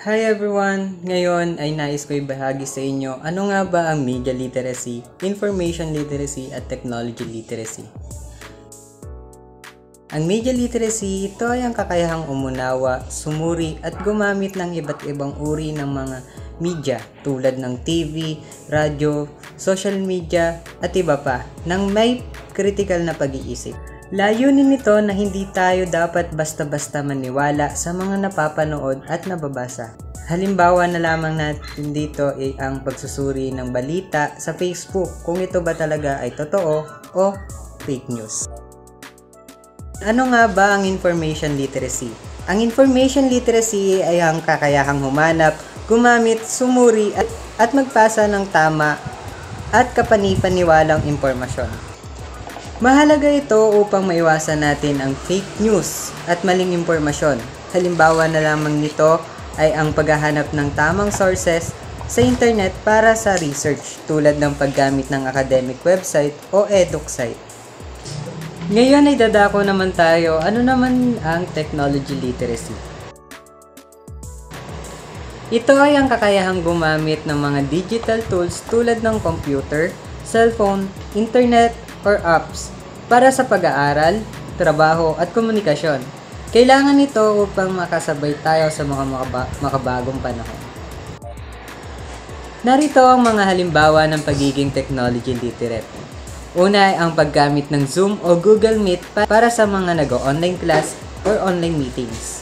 Hi everyone! Ngayon ay nais ko ibahagi sa inyo ano nga ba ang media literacy, information literacy at technology literacy. Ang media literacy, ito ay ang kakayahang umunawa, sumuri at gumamit ng iba't ibang uri ng mga media tulad ng TV, radyo, social media at iba pa nang may critical na pag-iisip. Layunin nito na hindi tayo dapat basta-basta maniwala sa mga napapanood at nababasa. Halimbawa na lamang natin dito ay ang pagsusuri ng balita sa Facebook kung ito ba talaga ay totoo o fake news. Ano nga ba ang information literacy? Ang information literacy ay ang kakayahang humanap, gumamit, sumuri at magpasa ng tama at kapani-paniwalang impormasyon. Mahalaga ito upang maiwasan natin ang fake news at maling impormasyon. Halimbawa na lamang nito ay ang paghahanap ng tamang sources sa internet para sa research tulad ng paggamit ng academic website o eduk site. Ngayon ay dadako naman tayo, ano naman ang technology literacy? Ito ay ang kakayahang gumamit ng mga digital tools tulad ng computer, cellphone, internet, or apps para sa pag-aaral, trabaho at komunikasyon. Kailangan ito upang makasabay tayo sa mga makabagong panahon. Narito ang mga halimbawa ng pagiging technology literate. Una ay ang paggamit ng Zoom o Google Meet para sa mga nag-online class or online meetings.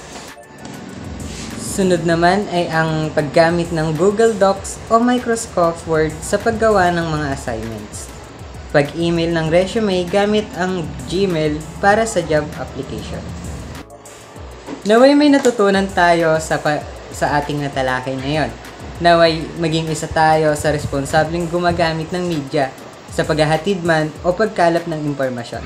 Sunod naman ay ang paggamit ng Google Docs o Microsoft Word sa paggawa ng mga assignments. Pag-email ng resume gamit ang Gmail para sa job application. Naway may natutunan tayo sa ating natalakay ngayon. Naway maging isa tayo sa responsableng gumagamit ng media sa paghahatid man o pagkalap ng impormasyon.